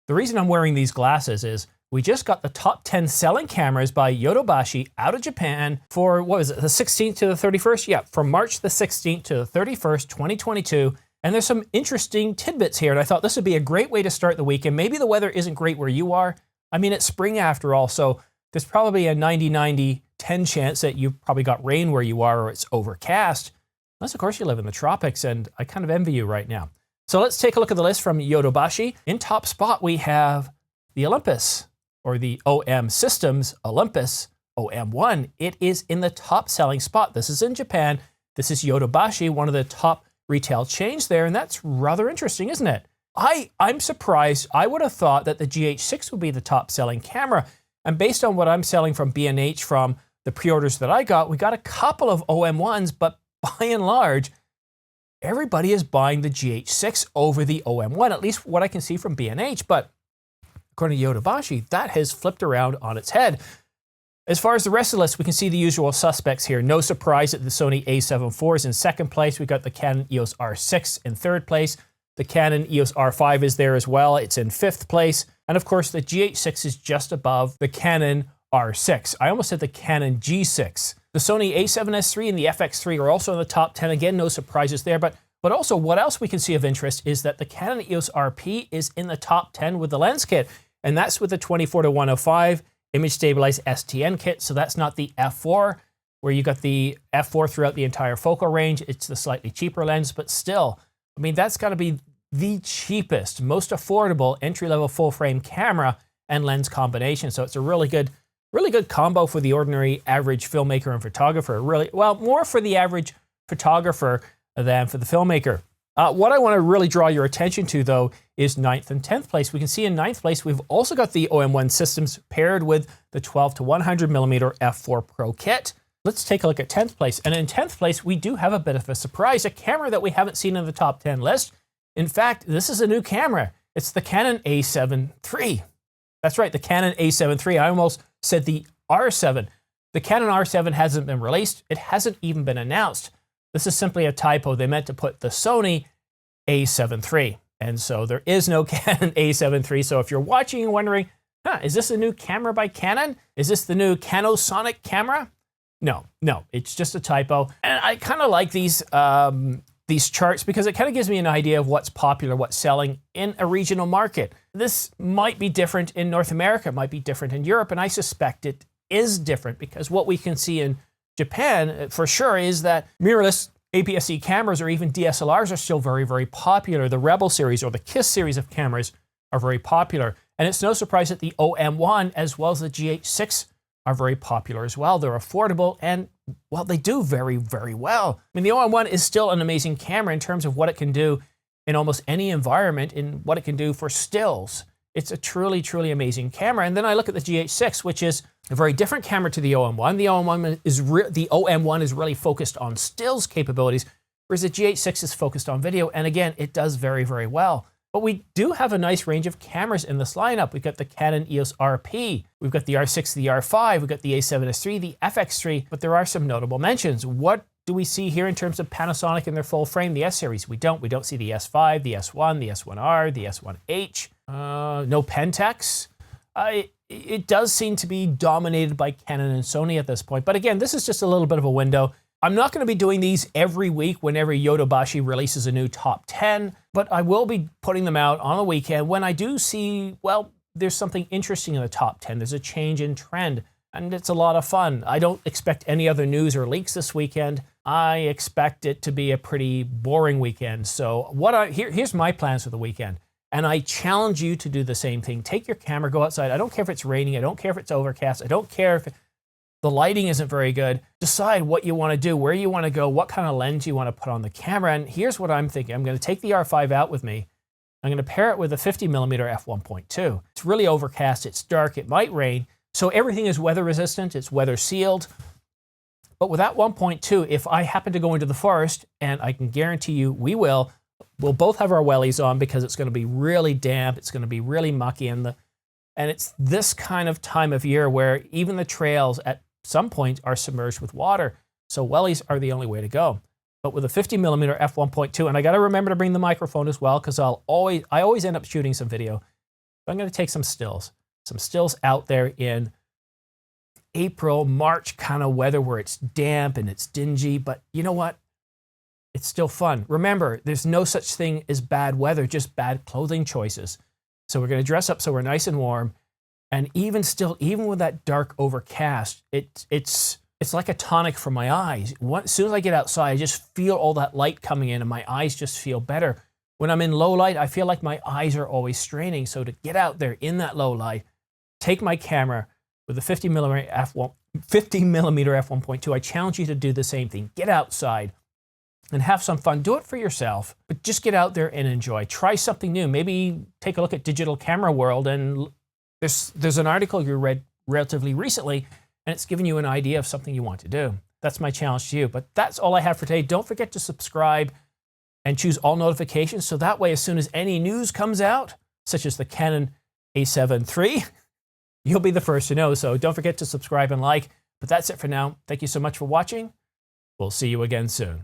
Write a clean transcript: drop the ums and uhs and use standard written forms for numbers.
The reason I'm wearing these glasses is we just got the top 10 selling cameras by Yodobashi out of Japan for, what was it, the 16th to the 31st? Yeah, from March the 16th to the 31st, 2022. And there's some interesting tidbits here, and I thought this would be a great way to start the weekend. Maybe the weather isn't great where you are. I mean, it's spring after all, so there's probably a 90-90-10 chance that you've probably got rain where you are or it's overcast. Unless, of course, you live in the tropics, and I kind of envy you right now. So let's take a look at the list from Yodobashi. In top spot, we have the Olympus, or the OM Systems Olympus OM1. It is in the top selling spot. This is in Japan. This is Yodobashi, one of the top retail chains there, and that's rather interesting, isn't it? I'm surprised. I would have thought that the GH6 would be the top selling camera. And based on what I'm selling from B&H from the pre-orders that I got, we got a couple of OM1s, but by and large, everybody is buying the GH6 over the OM1, at least what I can see from B&H. But according to Yodobashi, that has flipped around on its head. As far as the rest of the list, we can see the usual suspects here. No surprise that the Sony A7 IV is in second place. We've got the Canon EOS R6 in third place. The Canon EOS R5 is there as well. It's in fifth place. And of course, the GH6 is just above the Canon R6. I almost said the Canon G6. The Sony A7S III and the FX3 are also in the top 10. Again, no surprises there. But also, what else we can see of interest is that the Canon EOS RP is in the top 10 with the lens kit. And that's with the 24-105 image stabilized STN kit. So that's not the F4, where you got the F4 throughout the entire focal range. It's the slightly cheaper lens, but still, I mean, that's got to be the cheapest, most affordable entry-level full-frame camera and lens combination. So it's a really good combo for the ordinary average filmmaker and photographer. Really, well, more for the average photographer than for the filmmaker. What I want to really draw your attention to, though, is 9th and 10th place. We can see in 9th place, we've also got the OM1 systems paired with the 12-100mm f4 Pro kit. Let's take a look at 10th place. And in 10th place, we do have a bit of a surprise, a camera that we haven't seen in the top 10 list. In fact, this is a new camera. It's the Canon A7 III. That's right, the Canon A7 III. I almost said the R7. The Canon R7 hasn't been released. It hasn't even been announced. This is simply a typo. They meant to put the Sony A7 III. And so there is no Canon A7 III. So if you're watching and wondering, is this a new camera by Canon? Is this the new Canosonic camera? No, it's just a typo. And I kind of like these charts because it kind of gives me an idea of what's popular, what's selling in a regional market. This might be different in North America, it might be different in Europe, and I suspect it is different because what we can see in Japan, for sure, is that mirrorless APS-C cameras or even DSLRs are still very, very popular. The Rebel series or the KISS series of cameras are very popular. And it's no surprise that the OM1 as well as the GH6 are very popular as well. They're affordable and, well, they do very, very well. I mean, the OM1 is still an amazing camera in terms of what it can do in almost any environment, in what it can do for stills. It's a truly, truly amazing camera. And then I look at the GH6, which is a very different camera to the OM1. The OM1 is really focused on stills capabilities, whereas the GH6 is focused on video. And again, it does very, very well. But we do have a nice range of cameras in this lineup. We've got the Canon EOS RP, we've got the R6, the R5, we've got the A7S III, the FX3, but there are some notable mentions. What do we see here in terms of Panasonic in their full frame, the S series? We don't see the S5, the S1, the S1R, the S1H, no Pentax. It does seem to be dominated by Canon and Sony at this point. But again, this is just a little bit of a window. I'm not going to be doing these every week whenever Yodobashi releases a new top 10, but I will be putting them out on the weekend when I do see, well, there's something interesting in the top 10. There's a change in trend, and it's a lot of fun. I don't expect any other news or leaks this weekend. I expect it to be a pretty boring weekend. So here's my plans for the weekend. And I challenge you to do the same thing. Take your camera, go outside. I don't care if it's raining. I don't care if it's overcast. I don't care if the lighting isn't very good. Decide what you want to do, where you want to go, what kind of lens you want to put on the camera. And here's what I'm thinking. I'm going to take the R5 out with me. I'm going to pair it with a 50mm f1.2. It's really overcast. It's dark. It might rain. So everything is weather resistant. It's weather sealed. But with that 1.2, if I happen to go into the forest, and I can guarantee you we will, we'll both have our wellies on because it's going to be really damp. It's going to be really mucky. And it's this kind of time of year where even the trails at some point are submerged with water. So wellies are the only way to go. But with a 50mm f1.2, and I got to remember to bring the microphone as well because I always end up shooting some video. I'm going to take some stills out there in April, March kind of weather where it's damp and it's dingy, but you know what? It's still fun. Remember, there's no such thing as bad weather, just bad clothing choices. So we're going to dress up so we're nice and warm. And even with that dark overcast, it's like a tonic for my eyes. As soon as I get outside, I just feel all that light coming in and my eyes just feel better. When I'm in low light, I feel like my eyes are always straining. So to get out there in that low light, take my camera with a 50mm f1.2. I challenge you to do the same thing. Get outside and have some fun. Do it for yourself, but just get out there and enjoy. Try something new. Maybe take a look at Digital Camera World, and there's an article you read relatively recently, and it's giving you an idea of something you want to do. That's my challenge to you. But that's all I have for today. Don't forget to subscribe and choose all notifications, so that way as soon as any news comes out, such as the Canon A7 III, you'll be the first to know. So don't forget to subscribe and like. But that's it for now. Thank you so much for watching. We'll see you again soon.